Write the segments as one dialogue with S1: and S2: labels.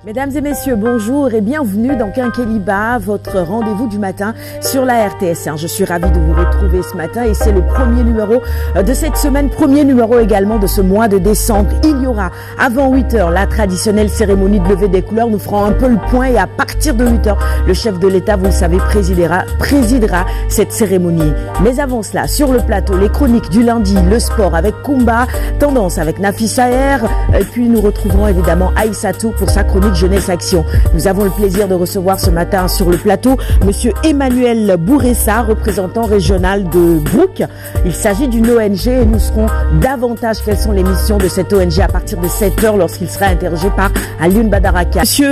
S1: Mesdames et messieurs, bonjour et bienvenue dans Quinqueliba, votre rendez-vous du matin sur la RTS1. Je suis ravie de vous retrouver ce matin et c'est le premier numéro de cette semaine, premier numéro également de ce mois de décembre. Il y aura avant 8h la traditionnelle cérémonie de levée des couleurs. Nous ferons un peu le point et à partir de 8h, le chef de l'État, vous le savez, présidera cette cérémonie. Mais avant cela, sur le plateau, les chroniques du lundi, le sport avec Kumba, tendance avec Nafissa Air, et puis nous retrouverons évidemment Aïssatou pour sa chronique Jeunesse Action. Nous avons le plaisir de recevoir ce matin sur le plateau Monsieur Emmanuel Bouressa, représentant régional de Brooke. Il s'agit d'une ONG et nous serons davantage quelles sont les missions de cette ONG à partir de 7h lorsqu'il sera interrogé par Alioune Badaraka. Monsieur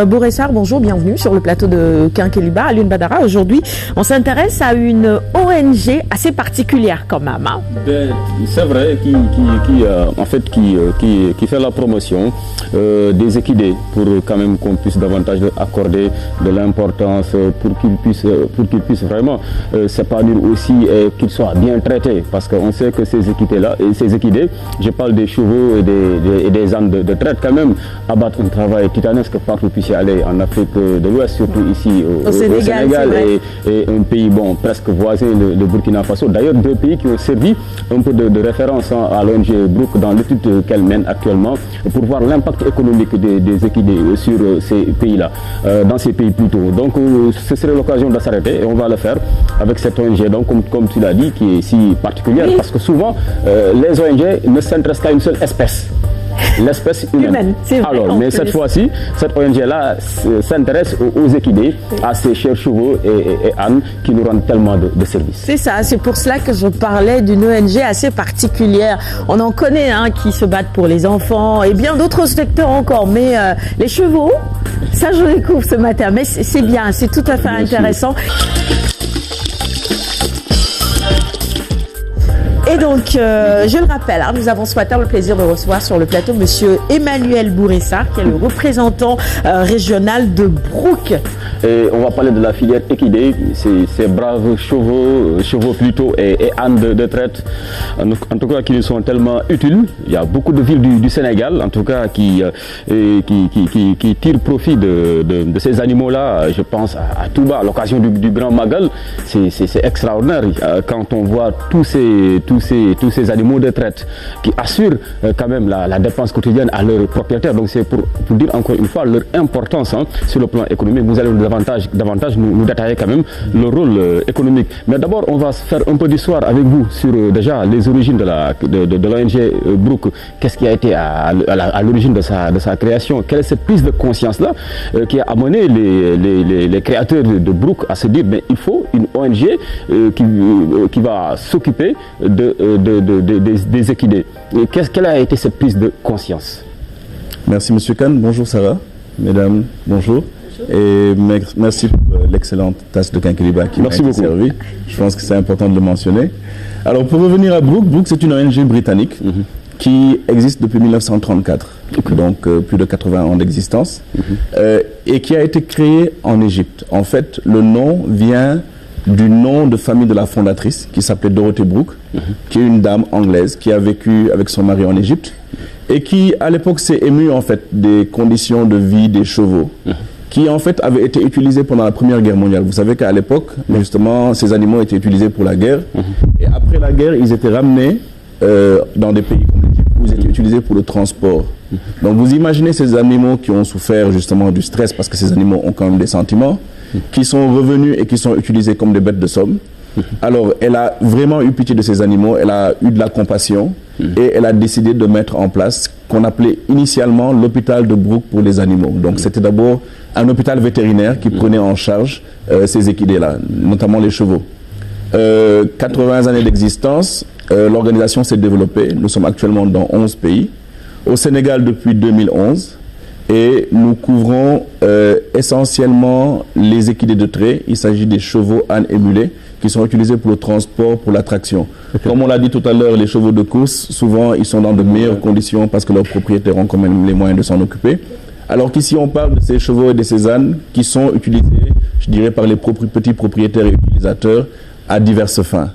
S1: Bouressa, bonjour, bienvenue sur le plateau de Quinqueliba. Alioune Badara, aujourd'hui, on s'intéresse à une ONG assez particulière quand même. Hein.
S2: C'est vrai, qui fait la promotion des équidés pour quand même qu'on puisse davantage accorder de l'importance pour qu'ils puissent vraiment s'épanouir aussi et qu'ils soient bien traités, parce qu'on sait que ces équidés, je parle des chevaux et des ânes de traite quand même, abattent un travail titanesque partout où puisse aller en Afrique de l'Ouest, surtout ici au Sénégal et un pays presque voisin, le Burkina Faso. D'ailleurs, deux pays qui ont servi un peu de référence à l'ONG Brooke dans l'étude qu'elle mène actuellement pour voir l'impact économique des équidés sur ces pays-là, dans ces pays plutôt. Donc ce serait l'occasion de s'arrêter et on va le faire avec cette ONG, donc comme tu l'as dit, qui est si particulière, oui. Parce que souvent les ONG ne s'intéressent qu'à une seule espèce. L'espèce humaine. Alors, mais cette fois-ci, cette ONG-là s'intéresse aux équidés, à ces chers chevaux et ânes qui nous rendent tellement de services.
S1: C'est ça, c'est pour cela que je parlais d'une ONG assez particulière. On en connaît qui se battent pour les enfants et bien d'autres secteurs encore, mais les chevaux, ça je découvre ce matin, mais c'est bien, c'est tout à fait intéressant. Et donc, je le rappelle, nous avons ce matin le plaisir de recevoir sur le plateau Monsieur Emmanuel Bouressa, qui est le représentant régional de Brooke.
S2: Et on va parler de la filière équidée, ces braves chevaux plutôt et ânes de traite, en tout cas qui nous sont tellement utiles. Il y a beaucoup de villes du Sénégal, en tout cas, qui tirent profit de ces animaux-là. Je pense à Touba, à l'occasion du Grand Magal. C'est extraordinaire quand on voit tous ces animaux de traite qui assurent quand même la dépense quotidienne à leurs propriétaires. Donc c'est pour dire encore une fois leur importance sur le plan économique. Vous allez davantage nous détailler quand même le rôle économique. Mais d'abord, on va faire un peu d'histoire avec vous sur déjà les origines de l'ONG Brooke. Qu'est-ce qui a été à l'origine de sa création? Quelle est cette prise de conscience-là qui a amené les créateurs de Brooke à se dire mais il faut une ONG qui va s'occuper des équidés. Quelle a été cette prise de conscience?
S3: Merci Monsieur Kane, bonjour Sarah, mesdames, bonjour. Et merci pour l'excellente tasse de Quinqueliba qui m'a été servie. Je pense que c'est important de le mentionner. Alors pour revenir à Brooke, c'est une ONG britannique qui existe depuis 1934, donc plus de 80 ans d'existence, et qui a été créée en Égypte. En fait, le nom vient du nom de famille de la fondatrice qui s'appelait Dorothée Brooke, qui est une dame anglaise qui a vécu avec son mari en Égypte et qui à l'époque s'est émue en fait des conditions de vie des chevaux qui en fait avaient été utilisés pendant la Première Guerre mondiale. Vous savez qu'à l'époque, justement, ces animaux étaient utilisés pour la guerre et après la guerre, ils étaient ramenés dans des pays comme l'Égypte où ils étaient utilisés pour le transport. Donc vous imaginez ces animaux qui ont souffert justement du stress parce que ces animaux ont quand même des sentiments, qui sont revenus et qui sont utilisés comme des bêtes de somme. Alors, elle a vraiment eu pitié de ces animaux, elle a eu de la compassion et elle a décidé de mettre en place ce qu'on appelait initialement l'hôpital de Brooke pour les animaux. Donc, c'était d'abord un hôpital vétérinaire qui prenait en charge ces équidés-là, notamment les chevaux. 80 années d'existence, l'organisation s'est développée. Nous sommes actuellement dans 11 pays. Au Sénégal depuis 2011. Et nous couvrons essentiellement les équidés de trait. Il s'agit des chevaux, ânes et mulets qui sont utilisés pour le transport, pour l'attraction. Comme on l'a dit tout à l'heure, les chevaux de course, souvent, ils sont dans de meilleures conditions parce que leurs propriétaires ont quand même les moyens de s'en occuper. Alors qu'ici, on parle de ces chevaux et de ces ânes qui sont utilisés, je dirais, par les petits propriétaires et utilisateurs à diverses fins.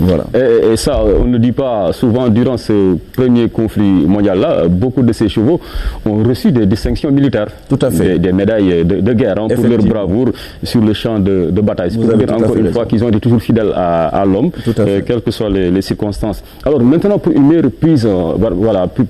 S3: Voilà.
S2: Et ça, on ne dit pas souvent, durant ce premier conflit mondial-là, beaucoup de ces chevaux ont reçu des distinctions militaires.
S3: Tout à fait.
S2: Des médailles de guerre pour leur bravoure sur le champ de bataille. C'est pour dire encore une fois qu'ils ont été toujours fidèles à l'homme, quelles que soient les circonstances. Alors maintenant, pour une meilleure prise,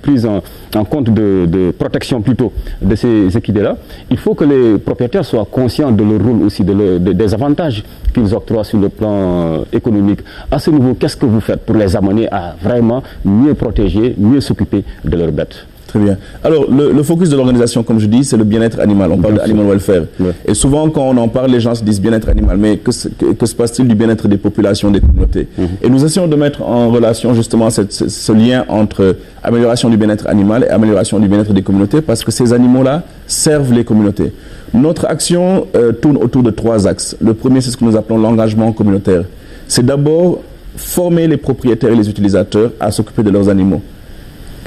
S2: prise en compte de protection plutôt de ces équidés-là, il faut que les propriétaires soient conscients de leur rôle aussi, des avantages qu'ils octroient sur le plan économique. À ce niveau, qu'est-ce que vous faites pour les amener à vraiment mieux protéger, mieux s'occuper de leurs bêtes?
S3: Très bien. Alors, le focus de l'organisation, comme je dis, c'est le bien-être animal. On parle d'animal welfare. Ouais. Et souvent, quand on en parle, les gens se disent bien-être animal. Mais que se passe-t-il du bien-être des populations, des communautés? Et nous essayons de mettre en relation justement ce lien entre amélioration du bien-être animal et amélioration du bien-être des communautés, parce que ces animaux-là servent les communautés. Notre action tourne autour de 3 axes. Le premier, c'est ce que nous appelons l'engagement communautaire. C'est d'abord former les propriétaires et les utilisateurs à s'occuper de leurs animaux.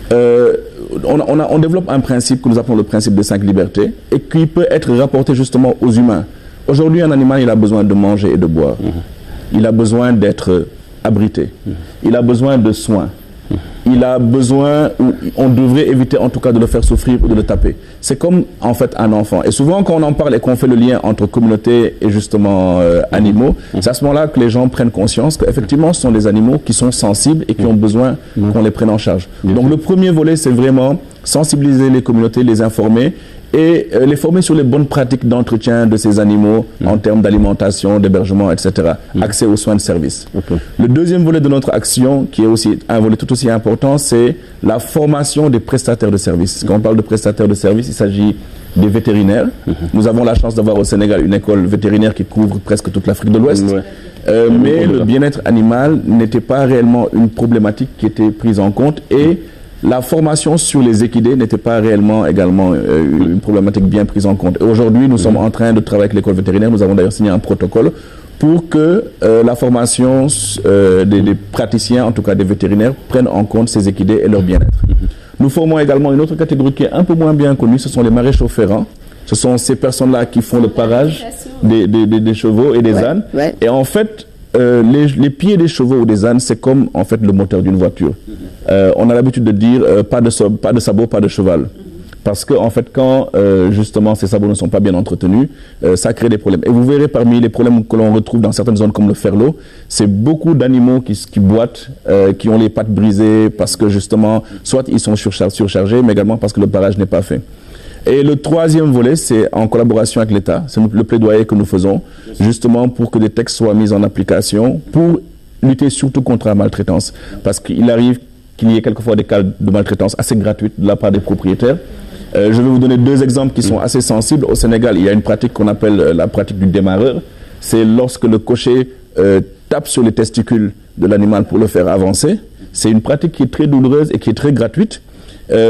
S3: On développe un principe que nous appelons le principe des 5 libertés et qui peut être rapporté justement aux humains. Aujourd'hui, un animal, il a besoin de manger et de boire. Il a besoin d'être abrité. Il a besoin de soins. Il a besoin, on devrait éviter en tout cas de le faire souffrir ou de le taper. C'est comme en fait un enfant. Et souvent quand on en parle et qu'on fait le lien entre communauté et justement animaux, c'est à ce moment-là que les gens prennent conscience qu'effectivement ce sont des animaux qui sont sensibles et qui ont besoin qu'on les prenne en charge. Donc le premier volet, c'est vraiment sensibiliser les communautés, les informer et les former sur les bonnes pratiques d'entretien de ces animaux en termes d'alimentation, d'hébergement, etc. Accès aux soins de service. Le deuxième volet de notre action, qui est aussi un volet tout aussi important, c'est la formation des prestataires de services. Quand on parle de prestataires de services, il s'agit des vétérinaires. Nous avons la chance d'avoir au Sénégal une école vétérinaire qui couvre presque toute l'Afrique de l'Ouest. Mais le bien-être animal n'était pas réellement une problématique qui était prise en compte et la formation sur les équidés n'était pas réellement également une problématique bien prise en compte. Aujourd'hui, nous sommes en train de travailler avec l'école vétérinaire. Nous avons d'ailleurs signé un protocole pour que la formation des praticiens, en tout cas des vétérinaires, prennent en compte ces équidés et leur bien-être. Nous formons également une autre catégorie qui est un peu moins bien connue, ce sont les maréchaux ferrants. Ce sont ces personnes-là qui font le parage des chevaux et des ânes. Et en fait, les pieds des chevaux ou des ânes, c'est comme en fait le moteur d'une voiture. On a l'habitude de dire pas de sabots, pas de cheval. Parce que en fait, quand justement ces sabots ne sont pas bien entretenus, ça crée des problèmes. Et vous verrez parmi les problèmes que l'on retrouve dans certaines zones comme le Ferlo, c'est beaucoup d'animaux qui boitent, qui ont les pattes brisées parce que justement, soit ils sont surchargés, mais également parce que le parage n'est pas fait. Et le troisième volet, c'est en collaboration avec l'État, c'est le plaidoyer que nous faisons, justement pour que des textes soient mis en application, pour lutter surtout contre la maltraitance. Parce qu'il arrive qu'il y ait quelquefois des cas de maltraitance assez gratuite de la part des propriétaires. Je vais vous donner 2 exemples qui sont assez sensibles. Au Sénégal, il y a une pratique qu'on appelle la pratique du démarreur. C'est lorsque le cocher tape sur les testicules de l'animal pour le faire avancer. C'est une pratique qui est très douloureuse et qui est très gratuite.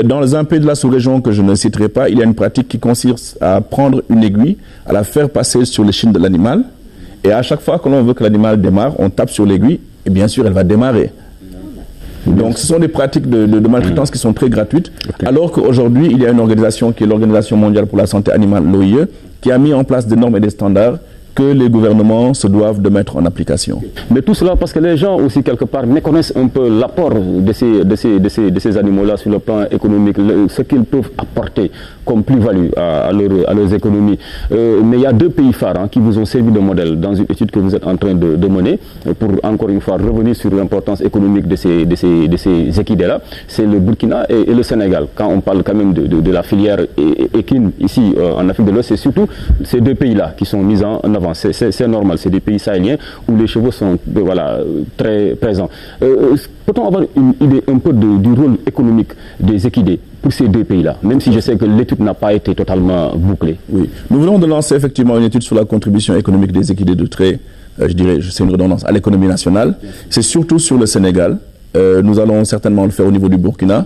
S3: Dans un pays de la sous-région que je ne citerai pas, il y a une pratique qui consiste à prendre une aiguille, à la faire passer sur l'échine de l'animal. Et à chaque fois que l'on veut que l'animal démarre, on tape sur l'aiguille et bien sûr, elle va démarrer. Donc, ce sont des pratiques de maltraitance qui sont très gratuites, alors qu'aujourd'hui, il y a une organisation qui est l'Organisation mondiale pour la santé animale, l'OIE, qui a mis en place des normes et des standards que les gouvernements se doivent de mettre en application.
S2: Mais tout cela parce que les gens aussi quelque part méconnaissent un peu l'apport de ces animaux-là sur le plan économique, ce qu'ils peuvent apporter comme plus-value à leurs économies. Mais il y a 2 pays phares qui vous ont servi de modèle dans une étude que vous êtes en train de mener pour encore une fois revenir sur l'importance économique de ces équidés-là. C'est le Burkina et le Sénégal. Quand on parle quand même de la filière équine ici en Afrique de l'Ouest, c'est surtout ces 2 pays-là qui sont mis en avant. C'est normal, c'est des pays sahéliens où les chevaux sont très présents. Peut-on avoir une idée un peu du rôle économique des équidés pour ces 2 pays-là, même si je sais que l'étude n'a pas été totalement bouclée?
S3: Oui, nous venons de lancer effectivement une étude sur la contribution économique des équidés de trait, je dirais, c'est une redondance, à l'économie nationale. C'est surtout sur le Sénégal. Nous allons certainement le faire au niveau du Burkina.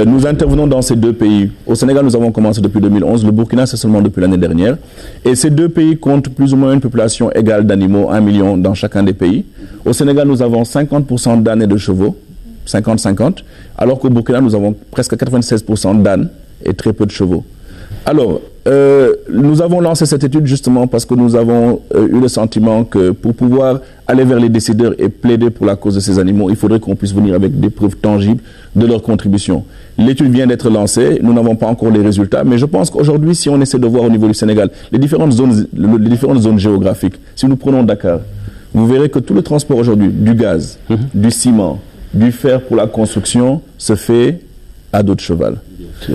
S3: Nous intervenons dans ces 2 pays. Au Sénégal, nous avons commencé depuis 2011. Le Burkina, c'est seulement depuis l'année dernière. Et ces 2 pays comptent plus ou moins une population égale d'animaux, 1 million dans chacun des pays. Au Sénégal, nous avons 50% d'ânes et de chevaux, 50-50, alors qu'au Burkina, nous avons presque 96% d'ânes et très peu de chevaux. Alors, nous avons lancé cette étude justement parce que nous avons eu le sentiment que pour pouvoir aller vers les décideurs et plaider pour la cause de ces animaux, il faudrait qu'on puisse venir avec des preuves tangibles de leur contribution. L'étude vient d'être lancée, nous n'avons pas encore les résultats, mais je pense qu'aujourd'hui, si on essaie de voir au niveau du Sénégal les différentes zones géographiques, si nous prenons Dakar, vous verrez que tout le transport aujourd'hui, du gaz, du ciment, du fer pour la construction, se fait à dos de cheval.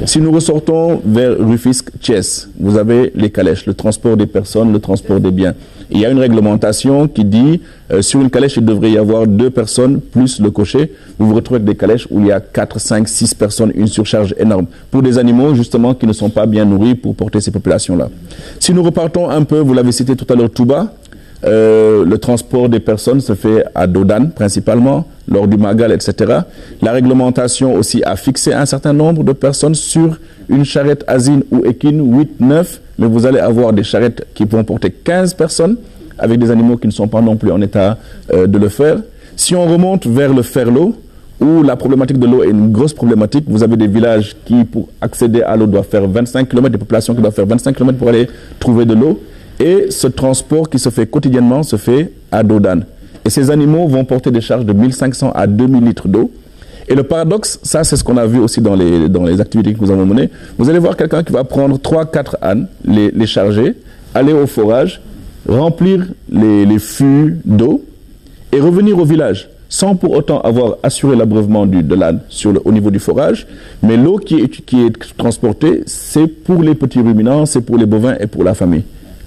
S3: Si nous ressortons vers Rufisque, Thiès, vous avez les calèches, le transport des personnes, le transport des biens. Il y a une réglementation qui dit, sur une calèche, il devrait y avoir 2 personnes plus le cocher. Vous vous retrouvez avec des calèches où il y a 4, 5, 6 personnes, une surcharge énorme. Pour des animaux, justement, qui ne sont pas bien nourris pour porter ces populations-là. Si nous repartons un peu, vous l'avez cité tout à l'heure, Touba, le transport des personnes se fait à dos d'âne principalement, lors du Magal, etc. La réglementation aussi a fixé un certain nombre de personnes sur une charrette asine ou équine, 8, 9, mais vous allez avoir des charrettes qui vont porter 15 personnes avec des animaux qui ne sont pas non plus en état de le faire. Si on remonte vers le Ferlo, où la problématique de l'eau est une grosse problématique, vous avez des villages qui, pour accéder à l'eau, doivent faire 25 km, des populations qui doivent faire 25 km pour aller trouver de l'eau. Et ce transport qui se fait quotidiennement se fait à dos d'âne. Et ces animaux vont porter des charges de 1500 à 2000 litres d'eau. Et le paradoxe, ça c'est ce qu'on a vu aussi dans les activités que nous avons menées. Vous allez voir quelqu'un qui va prendre 3-4 ânes, les charger, aller au forage, remplir les fûts d'eau et revenir au village, sans pour autant avoir assuré l'abreuvement de l'âne au niveau du forage. Mais l'eau qui est transportée, c'est pour les petits ruminants, c'est pour les bovins et pour la famille,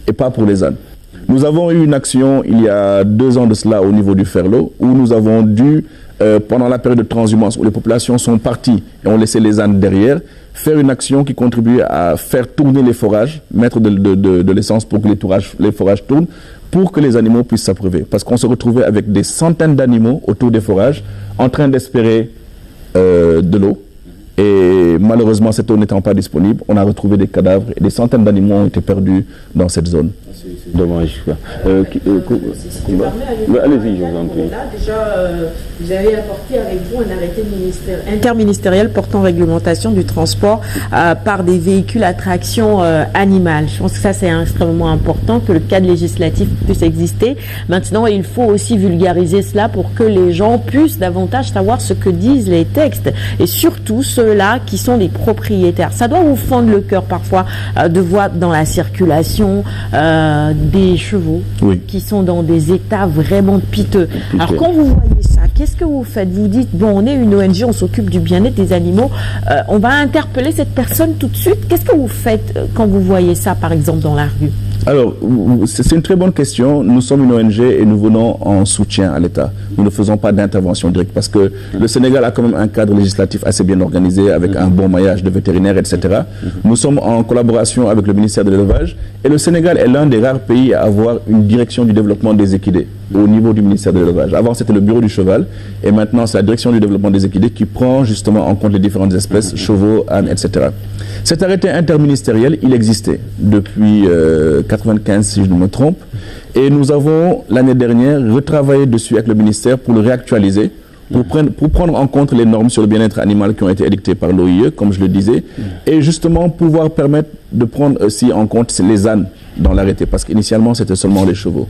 S3: et pas pour les ânes. Nous avons eu une action il y a 2 ans de cela au niveau du Ferlo, où nous avons dû, pendant la période de transhumance, où les populations sont parties et ont laissé les ânes derrière, faire une action qui contribue à faire tourner les forages, mettre de l'essence pour que les forages tournent, pour que les animaux puissent s'abreuver. Parce qu'on se retrouvait avec des centaines d'animaux autour des forages, en train d'espérer de l'eau. Et malheureusement, cette eau n'étant pas disponible, on a retrouvé des cadavres et des centaines d'animaux ont été perdus dans cette zone.
S2: C'est dommage. Allez-y, je vous en prie.
S1: Déjà, vous avez apporté avec vous un arrêté interministériel portant réglementation du transport par des véhicules à traction animale. Je pense que ça, c'est extrêmement important que le cadre législatif puisse exister. Maintenant, il faut aussi vulgariser cela pour que les gens puissent davantage savoir ce que disent les textes. Et surtout, ceux-là qui sont les propriétaires. Ça doit vous fendre le cœur parfois de voir dans la circulation des chevaux qui sont dans des états vraiment piteux. Alors quand vous voyez ça, qu'est-ce que vous faites? Vous dites, bon, on est une ONG, on s'occupe du bien-être des animaux, on va interpeller cette personne tout de suite. Qu'est-ce que vous faites quand vous voyez ça, par exemple, dans la rue?
S3: Alors, c'est une très bonne question. Nous sommes une ONG et nous venons en soutien à l'État. Nous ne faisons pas d'intervention directe parce que le Sénégal a quand même un cadre législatif assez bien organisé avec un bon maillage de vétérinaires, etc. Nous sommes en collaboration avec le ministère de l'Élevage et le Sénégal est l'un des rares pays à avoir une direction du développement des équidés au niveau du ministère de l'Élevage. Avant, c'était le bureau du cheval et maintenant, c'est la direction du développement des équidés qui prend justement en compte les différentes espèces, chevaux, ânes, etc. Cet arrêté interministériel, il existait depuis 1995, si je ne me trompe. Et nous avons, l'année dernière, retravaillé dessus avec le ministère pour le réactualiser, pour prendre en compte les normes sur le bien-être animal qui ont été édictées par l'OIE, comme je le disais, et justement pouvoir permettre de prendre aussi en compte les ânes dans l'arrêté, parce qu'initialement, c'était seulement les chevaux.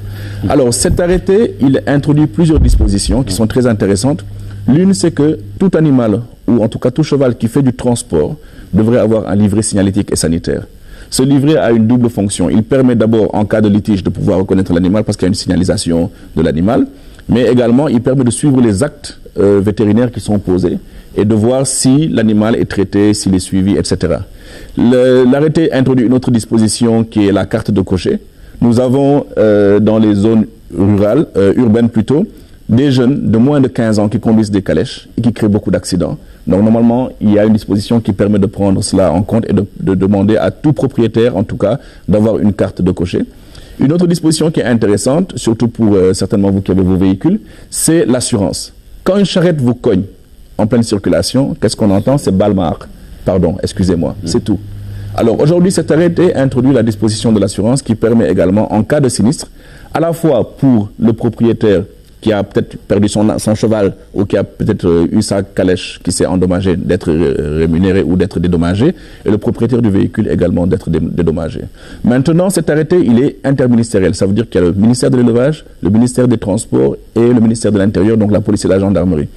S3: Alors, cet arrêté, il introduit plusieurs dispositions qui sont très intéressantes. L'une, c'est que tout animal, ou en tout cas tout cheval qui fait du transport, devrait avoir un livret signalétique et sanitaire. Ce livret a une double fonction. Il permet d'abord, en cas de litige, de pouvoir reconnaître l'animal parce qu'il y a une signalisation de l'animal, mais également, il permet de suivre les actes vétérinaires qui sont posés et de voir si l'animal est traité, s'il est suivi, etc. L'arrêté introduit une autre disposition qui est la carte de cocher. Nous avons dans les zones rurales, urbaines plutôt, des jeunes de moins de 15 ans qui conduisent des calèches et qui créent beaucoup d'accidents. Donc normalement, il y a une disposition qui permet de prendre cela en compte et de demander à tout propriétaire, en tout cas, d'avoir une carte de cocher. Une autre disposition qui est intéressante, surtout pour certainement vous qui avez vos véhicules, c'est l'assurance. Quand une charrette vous cogne en pleine circulation, qu'est-ce qu'on entend? C'est balmar. Pardon, excusez-moi, c'est tout. Alors aujourd'hui, cet arrêté introduit la disposition de l'assurance qui permet également, en cas de sinistre, à la fois pour le propriétaire qui a peut-être perdu son cheval ou qui a peut-être eu sa calèche qui s'est endommagée, d'être rémunéré ou d'être dédommagé, et le propriétaire du véhicule également d'être dédommagé. Maintenant, cet arrêté, il est interministériel. Ça veut dire qu'il y a le ministère de l'élevage, le ministère des Transports et le ministère de l'Intérieur, donc la police et la gendarmerie.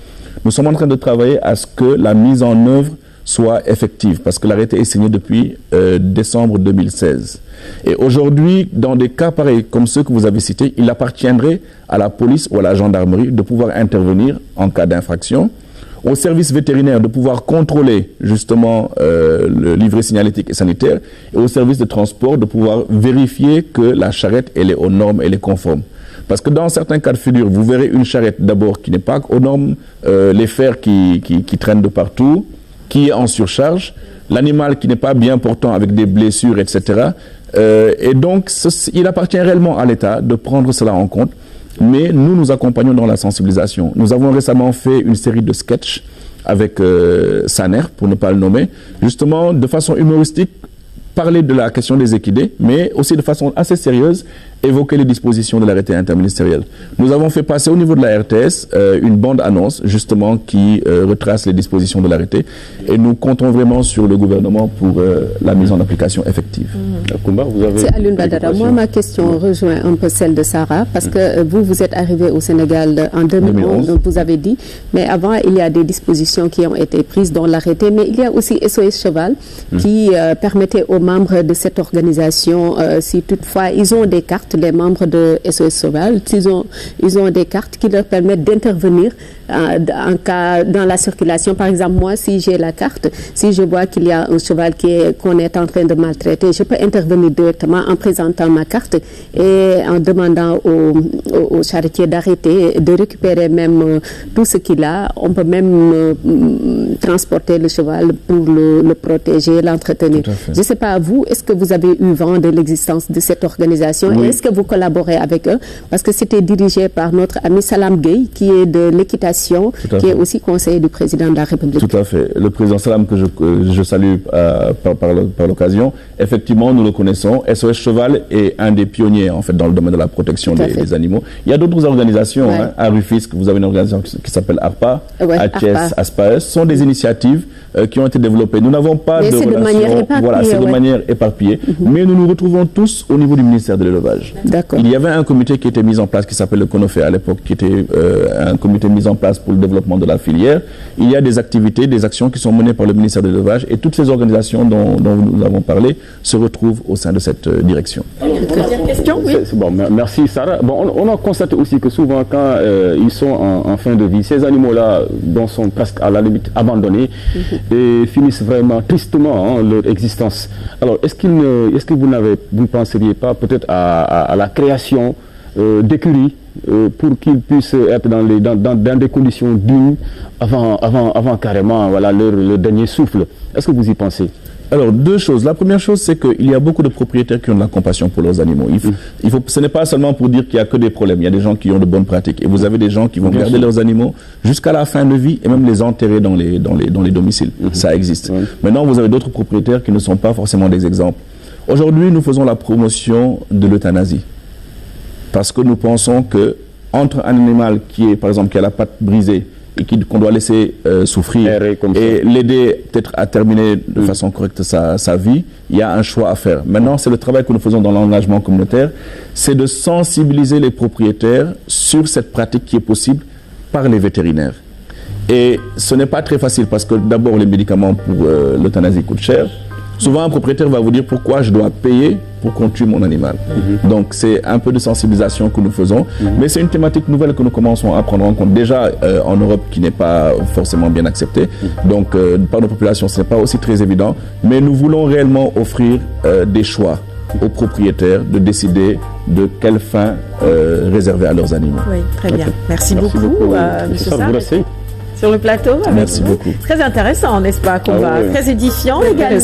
S3: Nous sommes en train de travailler à ce que la mise en œuvre soit effective, parce que l'arrêté est signé depuis décembre 2016. Et aujourd'hui, dans des cas pareils comme ceux que vous avez cités, il appartiendrait à la police ou à la gendarmerie de pouvoir intervenir en cas d'infraction, au service vétérinaire de pouvoir contrôler justement le livret signalétique et sanitaire, et au service de transport de pouvoir vérifier que la charrette elle est aux normes, elle est conforme. Parce que dans certains cas de figure, vous verrez une charrette d'abord qui n'est pas aux normes, les fers qui traînent de partout, qui est en surcharge, l'animal qui n'est pas bien portant avec des blessures, etc. Et donc, il appartient réellement à l'État de prendre cela en compte. Mais nous accompagnons dans la sensibilisation. Nous avons récemment fait une série de sketchs avec Saner, pour ne pas le nommer, justement de façon humoristique, parler de la question des équidés, mais aussi de façon assez sérieuse, évoquer les dispositions de l'arrêté interministériel. Nous avons fait passer au niveau de la RTS une bande-annonce, justement, qui retrace les dispositions de l'arrêté, et nous comptons vraiment sur le gouvernement pour la mise en application effective.
S4: C'est Alioune Badara. Moi, ma question rejoint un peu celle de Sarah, parce que vous êtes arrivé au Sénégal en 2011, donc vous avez dit, mais avant, il y a des dispositions qui ont été prises dans l'arrêté, mais il y a aussi SOS Cheval, qui permettait aux membres de cette organisation, si toutefois ils ont des cartes, les membres de SOS Cheval, ils ont des cartes qui leur permettent d'intervenir en cas dans la circulation. Par exemple, moi, si j'ai la carte, si je vois qu'il y a un cheval qu'on est en train de maltraiter, je peux intervenir directement en présentant ma carte et en demandant au charretier d'arrêter, de récupérer même tout ce qu'il a. On peut même transporter le cheval pour le protéger, l'entretenir. Je ne sais pas, vous, est-ce que vous avez eu vent de l'existence de cette organisation?
S3: Oui.
S4: Et est-ce que vous collaborez avec eux? Parce que c'était dirigé par notre ami Salam Gueye, qui est de l'équitation, qui est aussi conseiller du président de la République.
S3: Tout à fait. Le président Salam, que je salue par l'occasion, effectivement, nous le connaissons. SOS Cheval est un des pionniers, en fait, dans le domaine de la protection des animaux. Il y a d'autres organisations, hein, à Rufisque, vous avez une organisation qui s'appelle ARPA, à Thiès, ASPAES. Ce sont des initiatives qui ont été développées. Nous n'avons pas de relation. Voilà, c'est de manière éparpillée. Mais nous nous retrouvons tous au niveau du ministère de l'élevage. Il y avait un comité qui était mis en place, qui s'appelle le CONOFE à l'époque, qui était un comité mis en place pour le développement de la filière. Il y a des activités, des actions qui sont menées par le ministère de l'élevage, et toutes ces organisations dont nous avons parlé se retrouvent au sein de cette direction.
S2: Dernière question, oui. Bon, merci Sarah. Bon, on a constaté aussi que souvent quand ils sont en fin de vie, ces animaux-là sont presque à la limite abandonnés et finissent vraiment tristement leur existence. Alors, est-ce que vous ne penseriez pas peut-être à la création d'écuries pour qu'ils puissent être dans des conditions dignes avant carrément leur dernier souffle? Est-ce que vous y pensez?
S3: Alors, deux choses. La première chose, c'est qu'il y a beaucoup de propriétaires qui ont de la compassion pour leurs animaux. Ce n'est pas seulement pour dire qu'il n'y a que des problèmes. Il y a des gens qui ont de bonnes pratiques. Et vous avez des gens qui vont garder leurs animaux jusqu'à la fin de vie et même les enterrer dans les domiciles. Ça existe. Maintenant, vous avez d'autres propriétaires qui ne sont pas forcément des exemples. Aujourd'hui, nous faisons la promotion de l'euthanasie. Parce que nous pensons que entre un animal qui est, par exemple, qui a la patte brisée et qu'on doit laisser souffrir et l'aider peut-être à terminer de façon correcte sa vie, il y a un choix à faire. Maintenant, c'est le travail que nous faisons dans l'engagement communautaire, c'est de sensibiliser les propriétaires sur cette pratique qui est possible par les vétérinaires. Et ce n'est pas très facile parce que d'abord, les médicaments pour l'euthanasie coûtent cher. Souvent, un propriétaire va vous dire pourquoi je dois payer pour qu'on tue mon animal. Donc, c'est un peu de sensibilisation que nous faisons. Mais c'est une thématique nouvelle que nous commençons à prendre en compte. Déjà, en Europe, qui n'est pas forcément bien acceptée. Donc, par nos populations, ce n'est pas aussi très évident. Mais nous voulons réellement offrir des choix aux propriétaires de décider de quelle fin réserver à leurs animaux.
S1: Oui, très bien. Merci beaucoup, M. Sarr. Sur le plateau.
S3: Merci beaucoup.
S1: Très intéressant, n'est-ce pas, combat? Très édifiant également.